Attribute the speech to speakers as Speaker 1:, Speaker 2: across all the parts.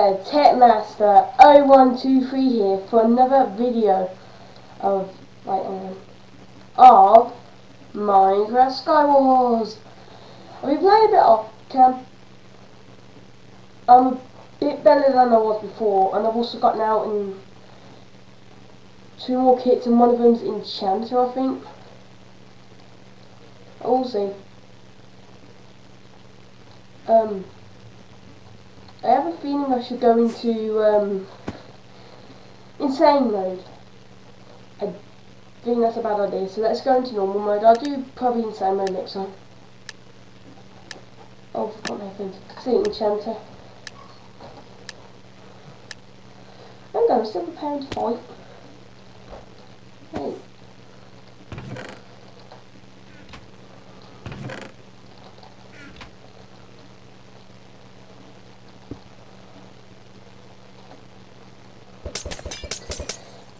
Speaker 1: there, Techmaster 0123 here for another video of of Minecraft Skywars. I've been playing a bit off cam. I'm a bit better than I was before, and I've also got now in 2 more kits, and one of them's Enchanter, I think. We'll see. I have a feeling I should go into insane mode. I think that's a bad idea, so let's go into normal mode. I'll do probably insane mode next time. Oh, I forgot my thing. See, Enchanter. I'm going, still preparing to fight. Hey.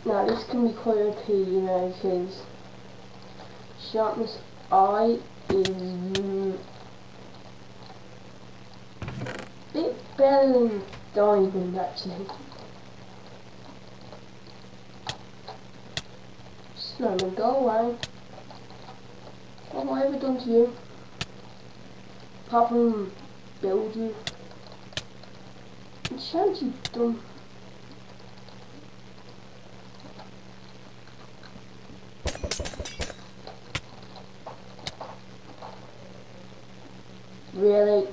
Speaker 1: Now this can be quite OP, you know, because sharpness I is a bit better than diamond actually. Snowman, go away. What have I ever done to you? Apart from build you. Enchant you dumb. Really?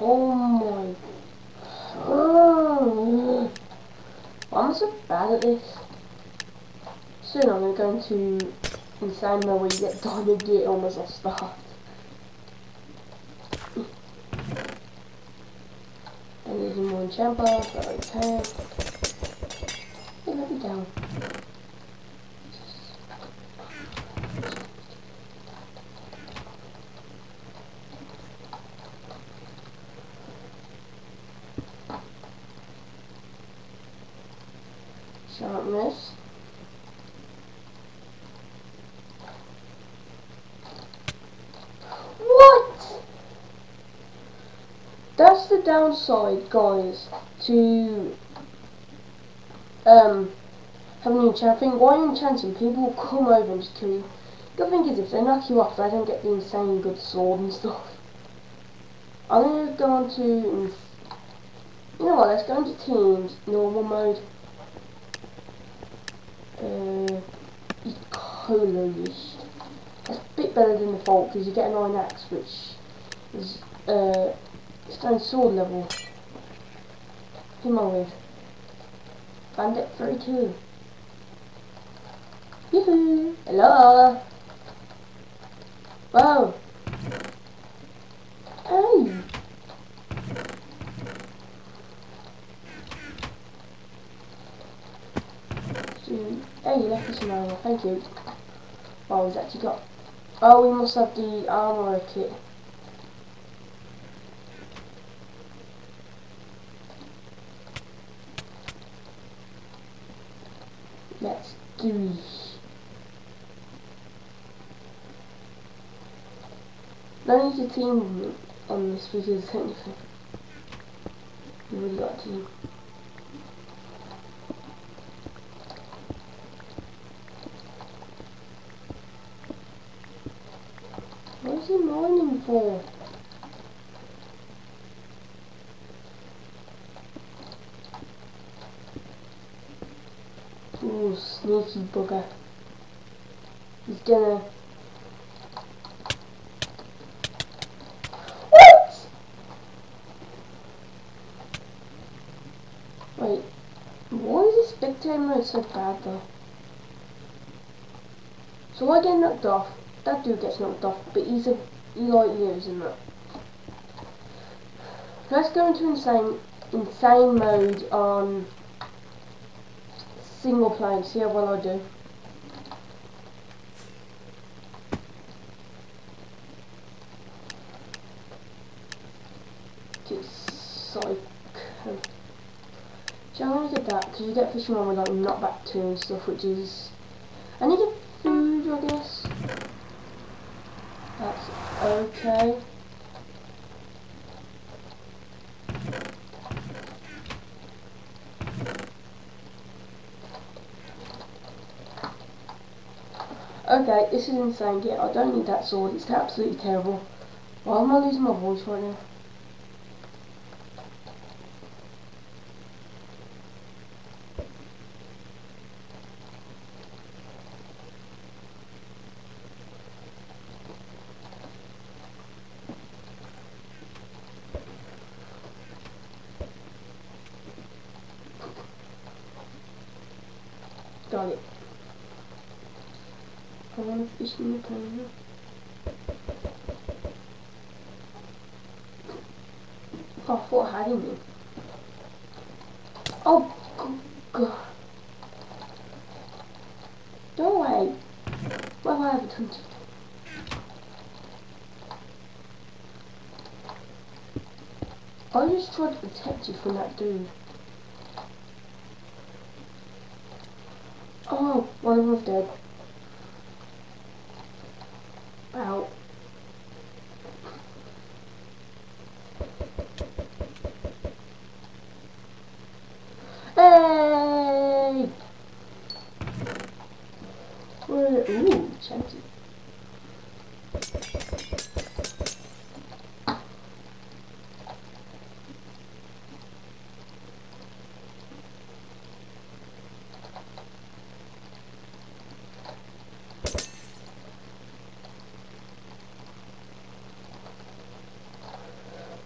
Speaker 1: Oh my. Oh. Why am I so bad at this? Soon I'm going to insane mode where you get diamond gear almost off start. And there's more enchant bar, so okay. Hey, let me down. Sharpness. What? That's the downside, guys, to having an enchant thing. While you're enchanting, people will come over and just kill you. The thing is, if they knock you off, they don't get the insane good sword and stuff. I'm gonna go on to, you know what? Let's go into teams, normal mode. Ecologist. That's a bit better than the default because you get an iron axe, which is stone sword level. Who am I with? Bandit 32. Yoo-hoo! Hello! Whoa! Hey! Hey, you left me some armor, thank you. Oh, he's actually got... Oh, we must have the armor kit. Let's do it. No need to team on this because technically you really got a team. What is he mining for? Ooh, sneaky bugger. He's gonna... What? Wait, why is this spectator mode so bad though? So I get knocked off. That dude gets knocked off, but he like using that. Let's go into insane mode on single player, see how well I do. Get psycho. So I'm gonna get that because you get fishing one with like knockback 2 and stuff, which is. I need a food, I guess. That's okay. Okay, this is insane. Yeah, I don't need that sword. It's absolutely terrible. Why am I losing my voice right now? Got it. I want to fish in the pond. Oh, I thought I had him in. Oh, God. Go away. Well, I have a 20. I just tried to protect you from that dude. Oh, one of them's dead. Ow. Hey! Ooh, chancy.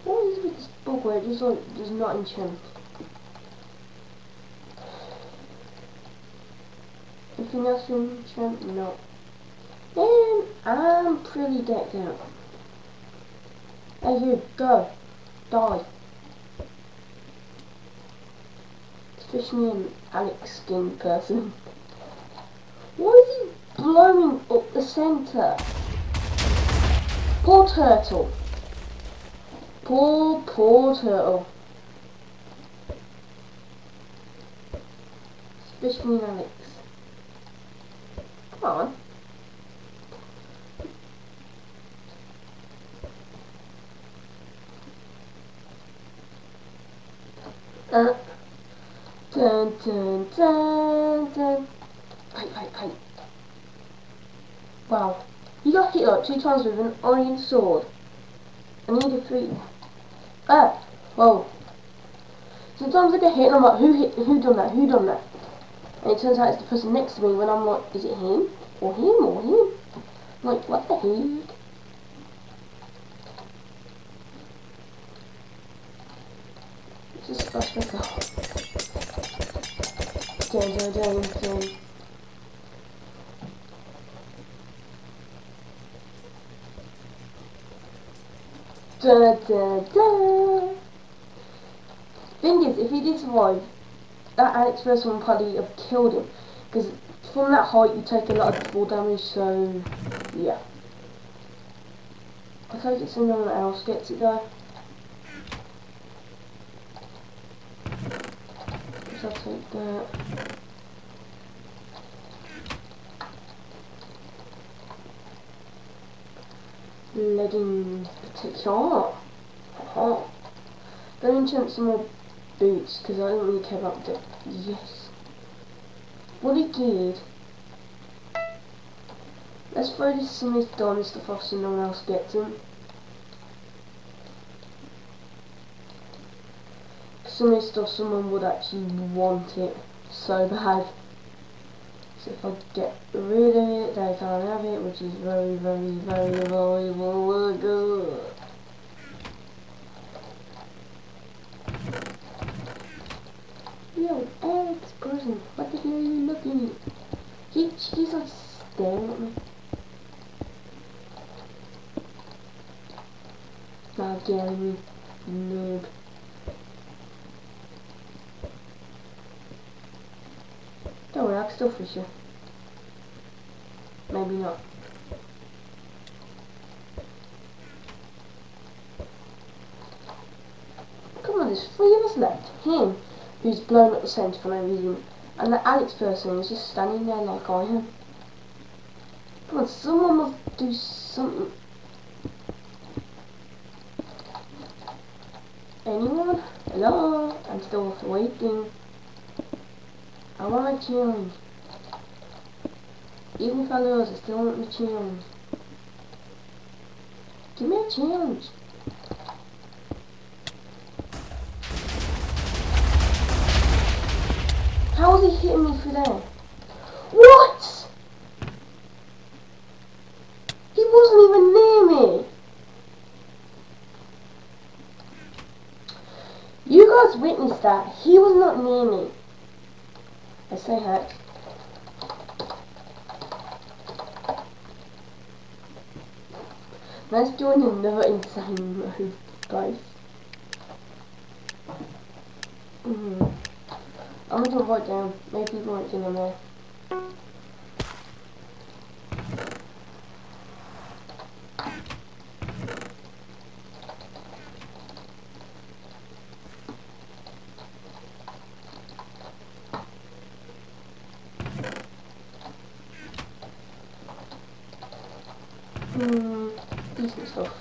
Speaker 1: What is with this book where it just like does not enchant? Anything else to enchant? No. Then I'm pretty decked out. Hey you, go. Die. Especially an Alex skin person. Why is he blowing up the centre? Poor turtle. Poor turtle. Especially an Alex. Come on. Dun dun dun dun. Hey. Wow. You got hit like 2 times with an iron sword. I need a 3. Ah! Whoa. Sometimes I get hit and I'm like, who done that? Who done that? And it turns out it's the person next to me when I'm like, is it him? Or him? Or him? I'm like, what the heck? It's just fast back up. Dun. Dun. Thing is, if he did survive, that Alex first one probably have killed him. Because from that height you take a lot of fall damage, so yeah. I take it someone else gets it though. So I'll take that. Leggings particular. Don't enchant some more boots because I don't really care about the yes. What he did. Let's throw this Smith Don stuff off so no one else gets him. Some of this stuff someone would actually want it so bad. So if I get rid of it, they can't have it, which is very good. Yo, Alex person, what the hell are you looking at? She's like staring at me. Now getting me, noob. Don't worry, I can still fish you. Maybe not. Come on, there's 3 of us left. Him, who's blown up the centre for no reason, and the Alex person is just standing there like I am. Come on, someone must do something. Anyone? Hello? I'm still waiting. I want to challenge. Even if I lose, I still want the chance. Give me a chance. How is he hitting me through there? What? He wasn't even near me. You guys witnessed that. He was not near me. I say hack. Let's join another insane mode, guys. I'm gonna do a vote down. Maybe people aren't in there. Decent stuff.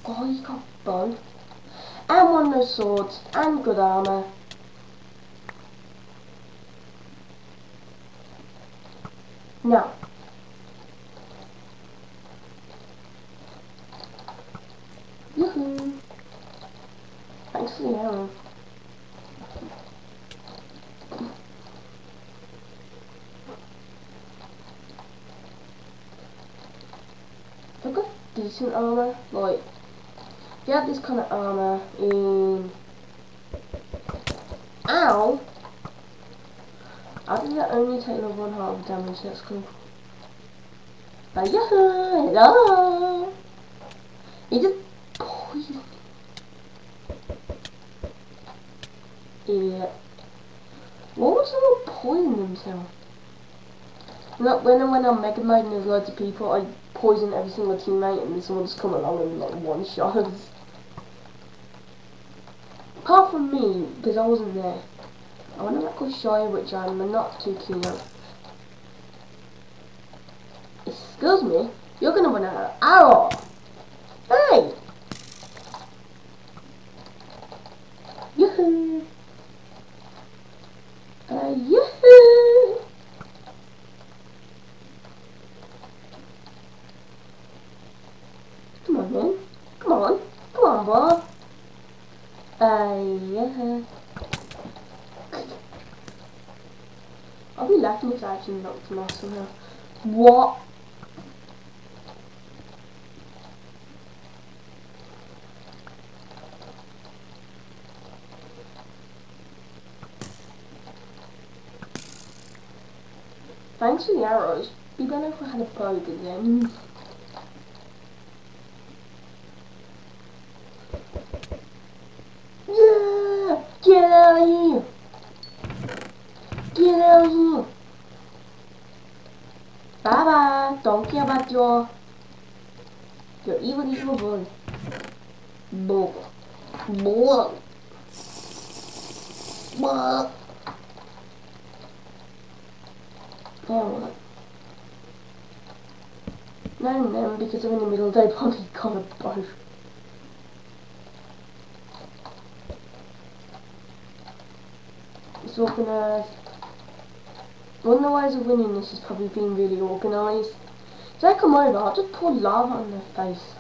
Speaker 1: Oh, he's got bow. And one of those swords. And good armour. Now. Yoo-hoo. Thanks for the arrow. I've got decent armour. Like, if you have this kind of armour in... Ow! I think that only take level 1/2 damage, that's cool. Yahoo! Hello! He just poisoned. Idiot. What was someone poison themselves? Look, when I went on Mega Mode and there's loads of people, I poisoned every single teammate and then someone just come along and like one shot us. Apart from me, because I wasn't there. I want to make a Shire, which I'm not too keen on. Excuse me? You're gonna run out of arrow! Hey! Yoo-hoo! Yoo-hoo! Come on, man. Come on. Come on, boy. Yeah. I'll be laughing if I actually knocked him off somehow. What? Thanks for the arrows. Be better if I had a bow again. Yeah! Get out of here! Get out of here! Bye bye! Don't care about your evil boy. Bull. Bull. Bull. Now what? No, because I'm in the middle, they probably got a bow. It's organised. One of the ways of winning this is probably being really organised. If they come over, I'll just pour lava on their face.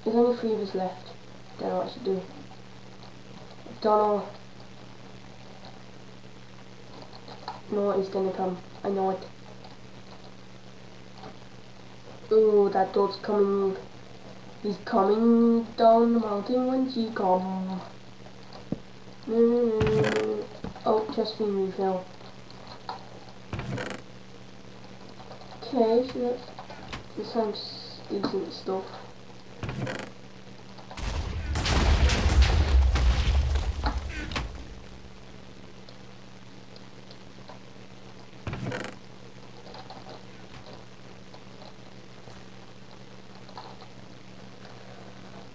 Speaker 1: There's only 3 of us left. Don't know what to do. Don't know what is gonna come. I know it. Oh, that dog's coming. He's coming down the mountain when she comes. Oh, just been refill. Okay, so this sounds decent stuff.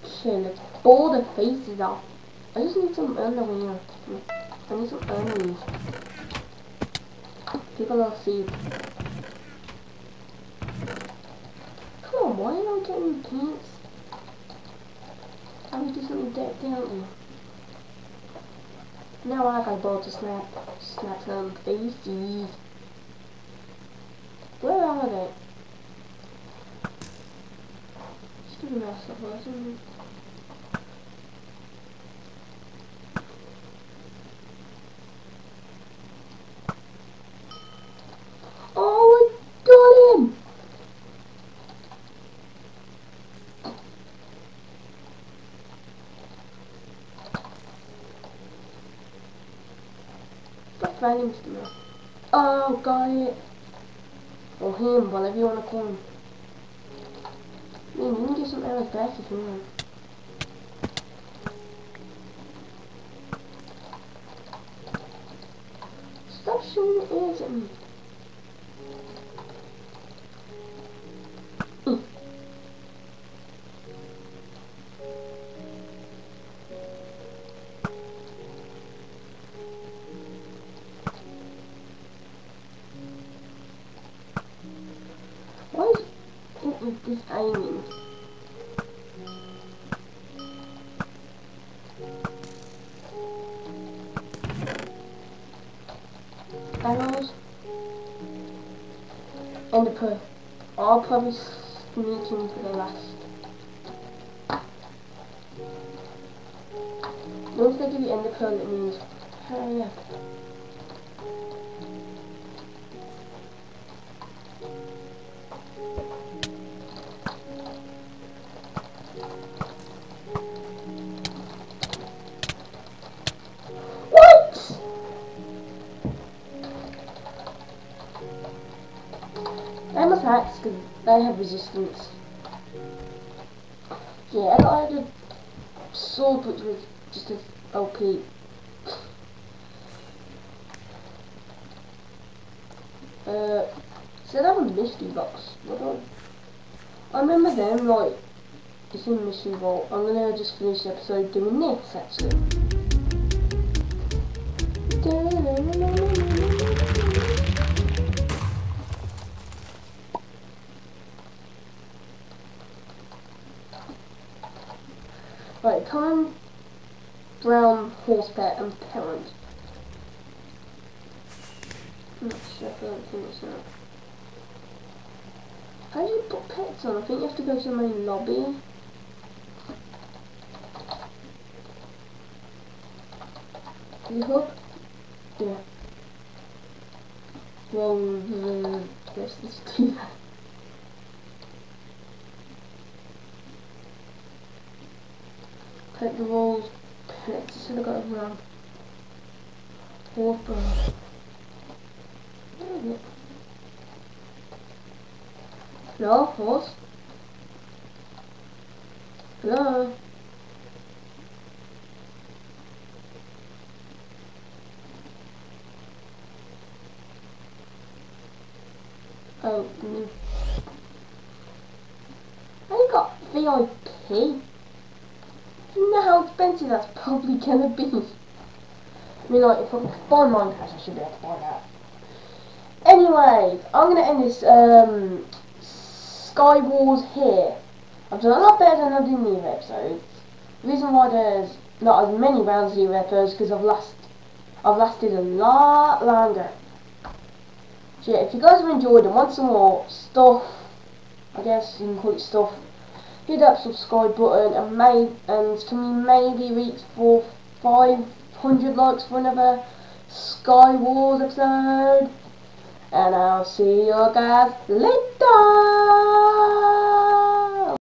Speaker 1: Okay, let's bore the faces off. I just need some underwear. I need some enemies. People will see. Come on, why am I getting pants? I would do something decked out here. Now I got ball to snap some faces. Where are they? Still mess up, wasn't it? Oh, I got him! Stop running to me. Oh, got it. Or him, whatever you want to call him. Man, you can get some arrows back if you want. Stop shooting the ears at me. Why is it with this aiming? Arrows and the pearl. I'll probably sneak in for the last. Once they give you ender pearl, it means hurry up. What? They must hacks because they have resistance. Yeah, I had a sword which was just as OP. So that was mystery box. I remember them, like, it's in mystery vault. I'm gonna just finish the episode doing this actually. Right, time, brown, horse pet, and parent. I'm not sure if I don't think it's not. How do you put pets on? I think you have to go to the main lobby. You hook? Yeah. Well, let's do that. Collect the rolls, pets, should have got it around. Horse brown. Hello, horse? Hello? Oh, I got VIP. You know how expensive that's probably gonna be. I mean, like, if I find Minecraft, I should be able to find out. Anyway, I'm gonna end this Sky Wars here. I've done a lot better than I did in the other episodes. The reason why there's not as many rounds in the other episodes because I've lasted a lot longer. So yeah, if you guys have enjoyed and want some more stuff, I guess you can call it stuff, hit that subscribe button and can we maybe reach 500 likes for another Sky Wars episode? And I'll see you guys later.